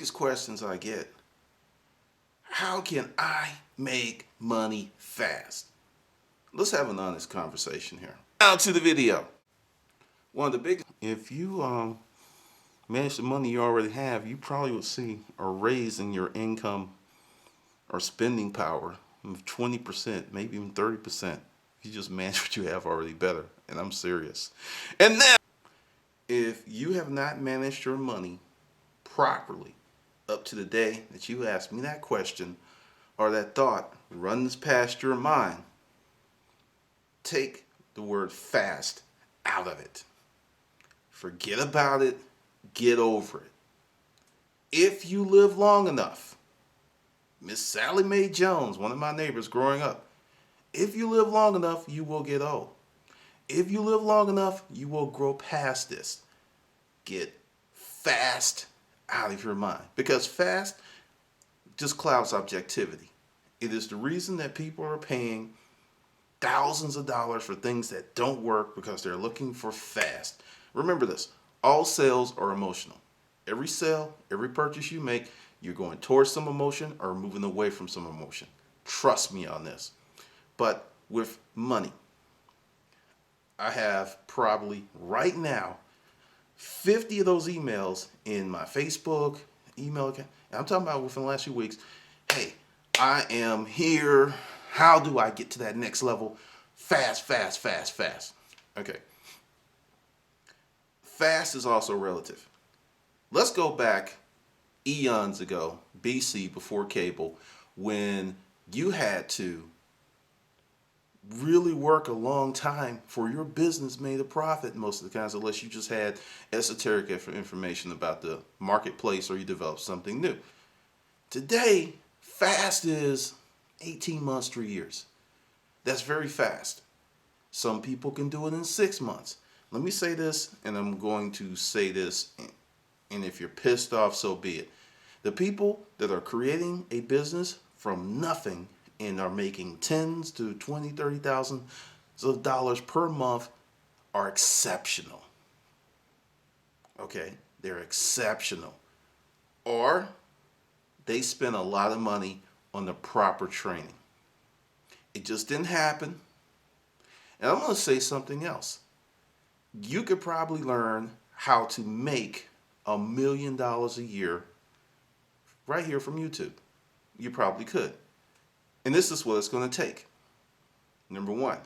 These questions I get: how can I make money fast? Let's have an honest conversation here. Now to the video. One of the biggest, if you manage the money you already have, you probably would see a raise in your income or spending power of 20%, maybe even 30%. If you just manage what you have already better. And I'm serious. And now, if you have not managed your money properly up to the day that you asked me that question or that thought runs past your mind, take the word fast out of it. Forget about it. Get over it. If you live long enough, Miss Sally Mae Jones, one of my neighbors growing up, if you live long enough, you will get old. If you live long enough, you will grow past this. Get fast out of your mind. Because fast just clouds objectivity. It is the reason that people are paying thousands of dollars for things that don't work because they're looking for fast. Remember this, all sales are emotional. Every sale, every purchase you make, you're going towards some emotion or moving away from some emotion. Trust me on this. But with money, I have probably right now 50 of those emails in my Facebook email account. And I'm talking about within the last few weeks. Hey, I am here. How do I get to that next level? Fast, fast, fast, fast. Okay. Fast is also relative. Let's go back eons ago, BC, before cable, when you had to really work a long time for your business made a profit most of the times, unless you just had esoteric information about the marketplace or you developed something new. Today, fast is 18 months, 3 years. That's very fast. Some people can do it in 6 months. Let me say this, and I'm going to say this, and if you're pissed off, so be it. The people that are creating a business from nothing and are making tens to 20, 30,000 of dollars per month are exceptional. Okay, they're exceptional. Or they spend a lot of money on the proper training. It just didn't happen. And I'm going to say something else. You could probably learn how to make $1 million a year right here from YouTube. You probably could. And this is what it's going to take. Number one,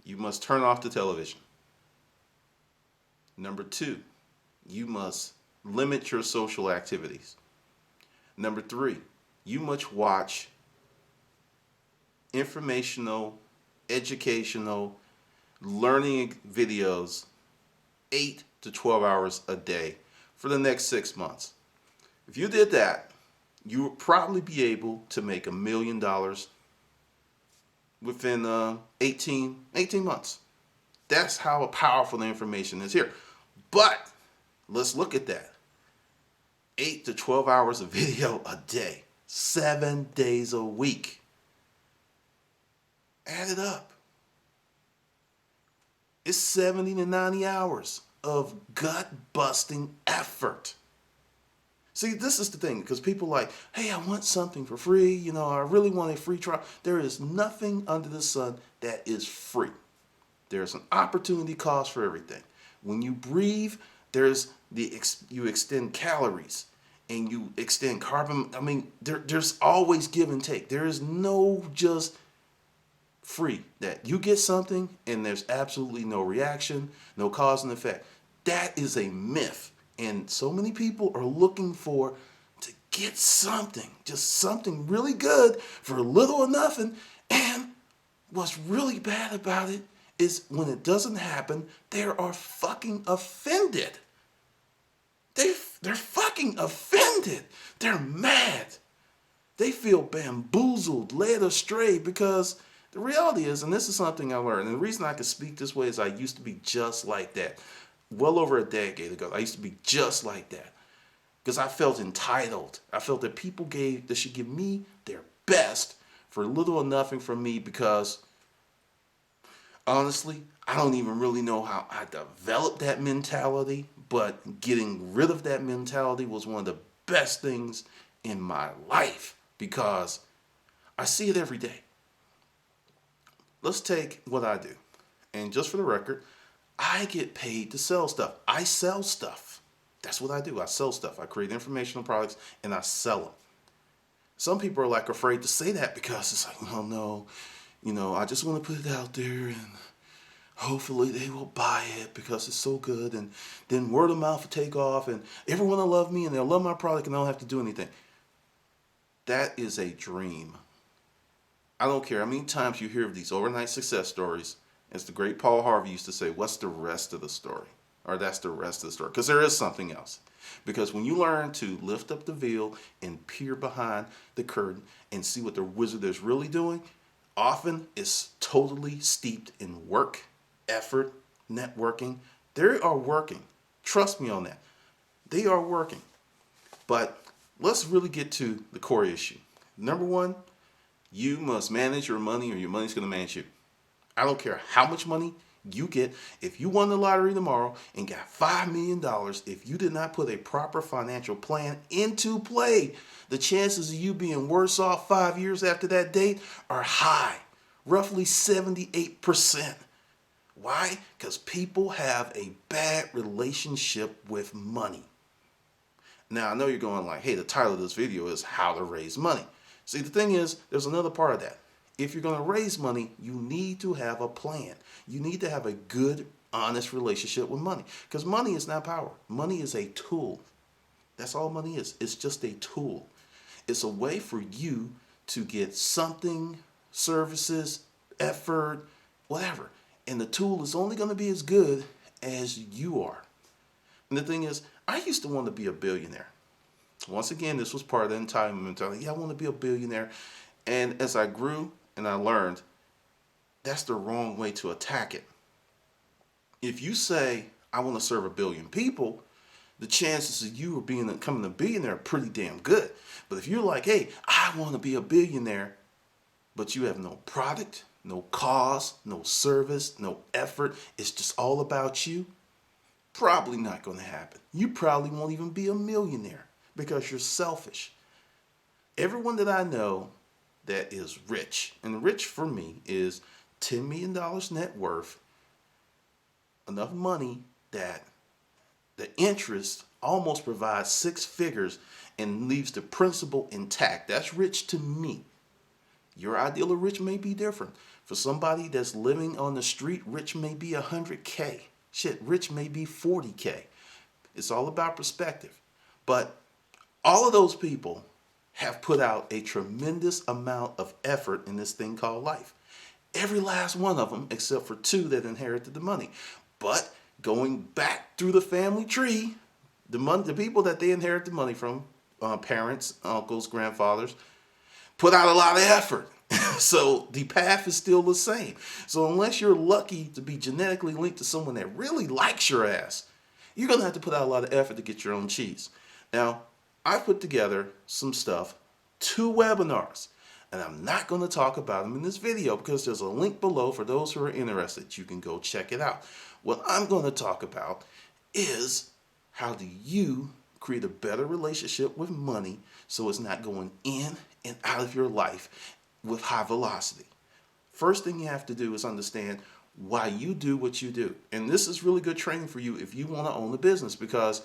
you must turn off the television. Number two, you must limit your social activities. Number three, you must watch informational, educational, learning videos 8 to 12 hours a day for the next 6 months. If you did that, you would probably be able to make $1 million within 18 months. That's how powerful the information is here. But let's look at that. 8 to 12 hours of video a day, 7 days a week. Add it up. It's 70 to 90 hours of gut-busting effort. See, this is the thing, because people are like, hey, I want something for free. I really want a free trial. There is nothing under the sun that is free. There's an opportunity cost for everything. When you breathe, you extend calories and you extend carbon. I mean, there's always give and take. There is no just free that you get something and there's absolutely no reaction, no cause and effect. That is a myth. And so many people are looking to get something, just something really good for little or nothing. And what's really bad about it is when it doesn't happen, they are fucking offended. They're fucking offended. They're mad. They feel bamboozled, led astray, because the reality is, and this is something I learned, and the reason I can speak this way is I used to be just like that. Well over a decade ago, I used to be just like that. Because I felt entitled. I felt that people should give me their best for little or nothing from me, because honestly, I don't even really know how I developed that mentality, but getting rid of that mentality was one of the best things in my life because I see it every day. Let's take what I do. And just for the record, I get paid to sell stuff. I sell stuff. That's what I do. I sell stuff. I create informational products and I sell them. Some people are like afraid to say that because it's like, oh no, I just want to put it out there and hopefully they will buy it because it's so good, and then word of mouth will take off and everyone will love me and they'll love my product and I don't have to do anything. That is a dream. I don't care how many times you hear of these overnight success stories. As the great Paul Harvey used to say, what's the rest of the story? Or that's the rest of the story. Because there is something else. Because when you learn to lift up the veil and peer behind the curtain and see what the wizard is really doing, often it's totally steeped in work, effort, networking. They are working. Trust me on that. They are working. But let's really get to the core issue. Number one, you must manage your money or your money's going to manage you. I don't care how much money you get. If you won the lottery tomorrow and got $5 million, if you did not put a proper financial plan into play, the chances of you being worse off 5 years after that date are high, roughly 78%. Why? Because people have a bad relationship with money. Now, I know you're going like, hey, the title of this video is How to Raise Money. See, the thing is, there's another part of that. If you're going to raise money, you need to have a plan. You need to have a good, honest relationship with money. Because money is not power. Money is a tool. That's all money is. It's just a tool. It's a way for you to get something, services, effort, whatever. And the tool is only going to be as good as you are. And the thing is, I used to want to be a billionaire. Once again, this was part of the entitlement mentality. Yeah, I want to be a billionaire. And as I grew and I learned, that's the wrong way to attack it. If you say, I want to serve 1 billion people, the chances of you becoming a billionaire are pretty damn good. But if you're like, hey, I want to be a billionaire, but you have no product, no cause, no service, no effort, it's just all about you, probably not going to happen. You probably won't even be a millionaire because you're selfish. Everyone that I know that is rich, and rich for me is $10 million net worth, enough money that the interest almost provides 6 figures and leaves the principal intact. That's rich to me. Your ideal of rich may be different. For somebody that's living on the street, rich may be 100K. Shit, rich may be 40K. It's all about perspective. But all of those people have put out a tremendous amount of effort in this thing called life. Every last one of them, except for 2 that inherited the money. But going back through the family tree, the people that they inherit the money from, parents, uncles, grandfathers, put out a lot of effort. So the path is still the same. So unless you're lucky to be genetically linked to someone that really likes your ass, you're going to have to put out a lot of effort to get your own cheese. Now, I put together some stuff, 2 webinars, and I'm not going to talk about them in this video because there's a link below for those who are interested. You can go check it out. What I'm going to talk about is how do you create a better relationship with money so it's not going in and out of your life with high velocity. First thing you have to do is understand why you do what you do. And this is really good training for you if you want to own a business, because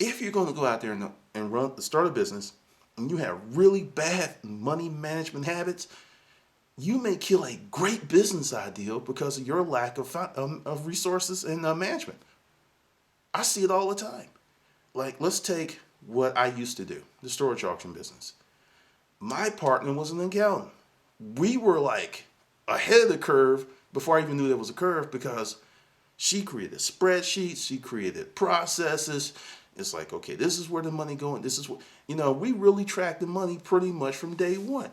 if you're going to go out there and start a business and you have really bad money management habits, you may kill a great business idea because of your lack of resources and management. I see it all the time. Like, let's take what I used to do, the storage auction business. My partner was an accountant. We were like ahead of the curve before I even knew there was a curve, because she created spreadsheets, she created processes. It's like, okay, this is where the money going. This is what, we really track the money pretty much from day one.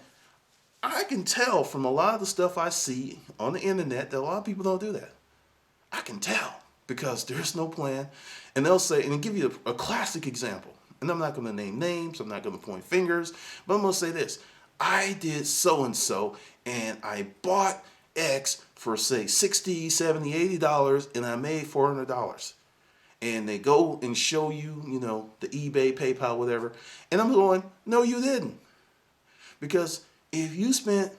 I can tell from a lot of the stuff I see on the internet that a lot of people don't do that. I can tell because there's no plan. And they'll say, and I'll give you a classic example. And I'm not going to name names, I'm not going to point fingers, but I'm going to say this. I did so-and-so, and I bought X for, say, $60, $70, $80, and I made $400. and they go and show you, the eBay, PayPal, whatever. And I'm going, no, you didn't. Because if you spent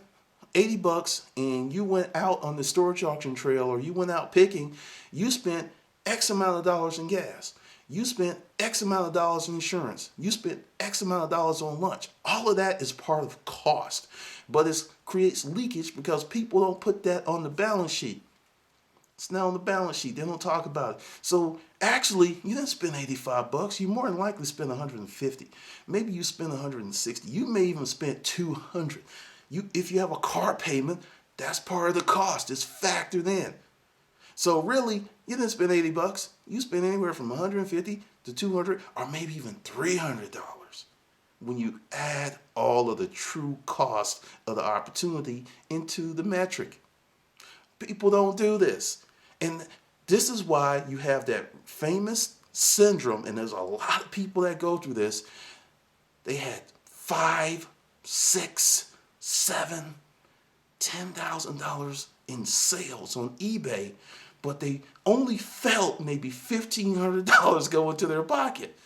80 bucks and you went out on the storage auction trail or you went out picking, you spent X amount of dollars in gas. You spent X amount of dollars in insurance. You spent X amount of dollars on lunch. All of that is part of cost. But it creates leakage because people don't put that on the balance sheet. It's not on the balance sheet. They don't talk about it. So actually, you didn't spend 85 bucks. You more than likely spent 150. Maybe you spent 160. You may even spend 200. If you have a car payment, that's part of the cost. It's factored in. So really, you didn't spend 80 bucks. You spent anywhere from 150 to 200 or maybe even $300 when you add all of the true cost of the opportunity into the metric. People don't do this. And this is why you have that famous syndrome, and there's a lot of people that go through this. They had $5, $6, $7, $10,000 in sales on eBay, but they only felt maybe $1,500 go into their pocket.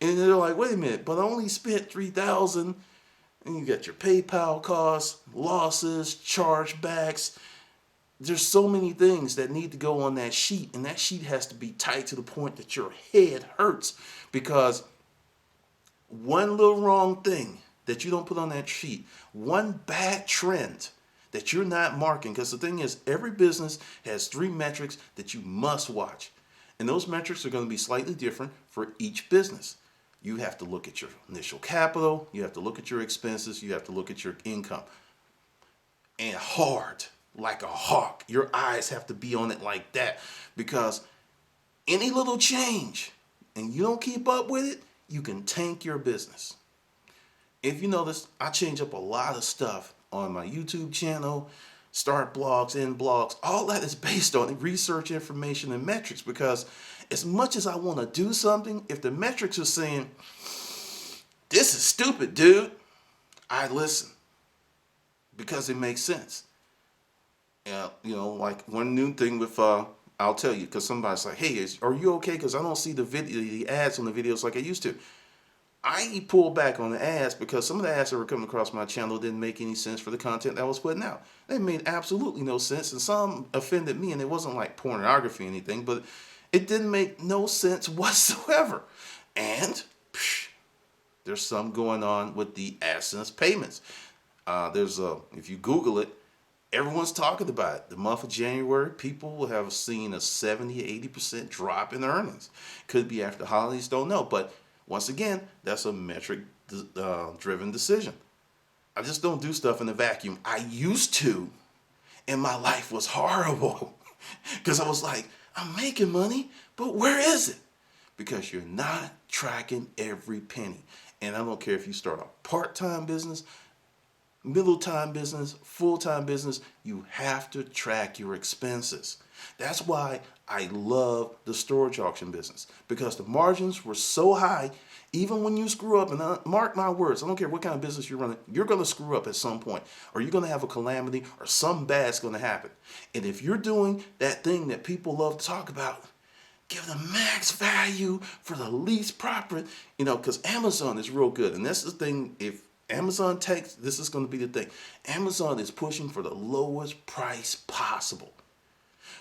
And they're like, wait a minute, but I only spent $3,000, and you got your PayPal costs, losses, chargebacks. There's so many things that need to go on that sheet, and that sheet has to be tight to the point that your head hurts, because one little wrong thing that you don't put on that sheet, one bad trend that you're not marking, because the thing is, every business has 3 metrics that you must watch. And those metrics are going to be slightly different for each business. You have to look at your initial capital, you have to look at your expenses, you have to look at your income. And hard, like a hawk. Your eyes have to be on it like that, because any little change and you don't keep up with it, you can tank your business. If you notice, I change up a lot of stuff on my YouTube channel, start blogs, end blogs. All that is based on research, information, and metrics, because as much as I want to do something, if the metrics are saying, this is stupid, dude, I listen, because it makes sense. Like one new thing with, I'll tell you, because somebody's like, hey, are you okay? Because I don't see the ads on the videos like I used to. I pulled back on the ads because some of the ads that were coming across my channel didn't make any sense for the content that I was putting out. They made absolutely no sense, and some offended me, and it wasn't like pornography or anything, but it didn't make no sense whatsoever. And there's some going on with the AdSense payments. If you Google it, everyone's talking about it. The month of January, people will have seen a 70, 80% drop in earnings. Could be after the holidays, don't know. But once again, that's a metric-driven decision. I just don't do stuff in a vacuum. I used to, and my life was horrible. Because I was like, I'm making money, but where is it? Because you're not tracking every penny. And I don't care if you start a part-time business, middle-time business, full-time business, you have to track your expenses. That's why I love the storage auction business, because the margins were so high. Even when you screw up, and mark my words, I don't care what kind of business you're running, you're going to screw up at some point, or you're going to have a calamity, or something bad's going to happen. And if you're doing that thing that people love to talk about, give the max value for the least profit, because Amazon is real good. And that's the thing, if Amazon takes, this is going to be the thing. Amazon is pushing for the lowest price possible,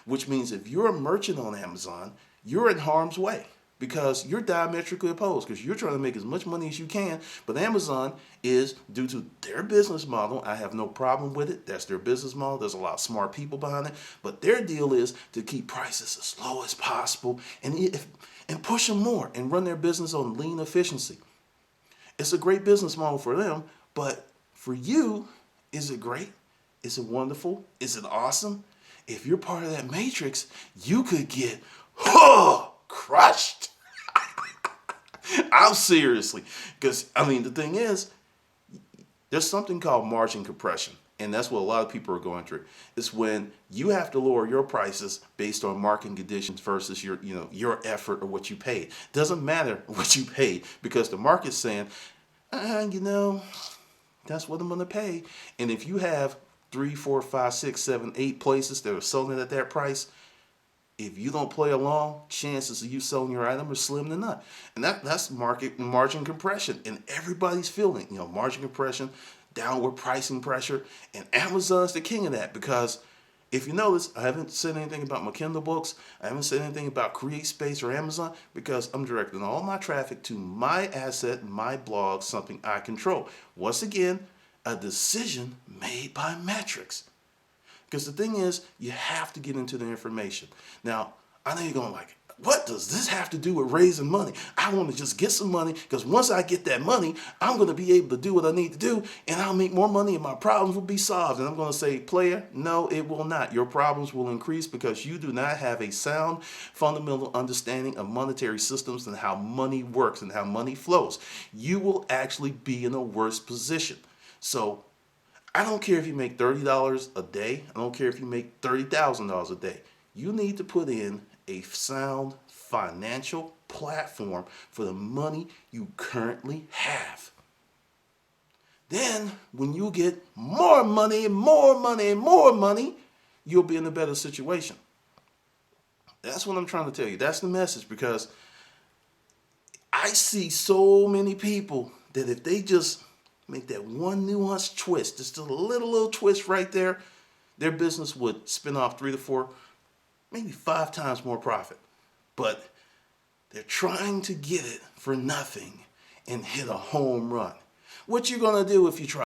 which means if you're a merchant on Amazon, you're in harm's way, because you're diametrically opposed, because you're trying to make as much money as you can. But Amazon is, due to their business model, I have no problem with it. That's their business model. There's a lot of smart people behind it. But their deal is to keep prices as low as possible and push them more and run their business on lean efficiency. It's a great business model for them, but for you, is it great? Is it wonderful? Is it awesome? If you're part of that matrix, you could get crushed. I'm seriously, because the thing is, there's something called margin compression, and that's what a lot of people are going through. It's when you have to lower your prices based on market conditions versus your effort or what you paid. Doesn't matter what you paid, because the market's saying, that's what I'm going to pay. And if you have 3, 4, 5, 6, 7, 8 places that are selling it at that price, If you don't play along, chances of you selling your item are slim to none. And that's market margin compression. And everybody's feeling, margin compression, downward pricing pressure. And Amazon's the king of that, because if you notice, I haven't said anything about my Kindle books. I haven't said anything about CreateSpace or Amazon, because I'm directing all my traffic to my asset, my blog, something I control. Once again, a decision made by metrics. Because the thing is, you have to get into the information. Now, I know you're going like, what does this have to do with raising money? I want to just get some money, because once I get that money, I'm going to be able to do what I need to do, and I'll make more money and my problems will be solved. And I'm going to say, player, no, it will not. Your problems will increase because you do not have a sound, fundamental understanding of monetary systems and how money works and how money flows. You will actually be in a worse position. So I don't care if you make $30 a day. I don't care if you make $30,000 a day. You need to put in a sound financial platform for the money you currently have. Then, when you get more money and more money and more money, you'll be in a better situation. That's what I'm trying to tell you. That's the message, because I see so many people that if they just make that one nuanced twist, just a little twist right there, their business would spin off 3 to 4, maybe 5 times more profit. But they're trying to get it for nothing and hit a home run. What you gonna do if you try?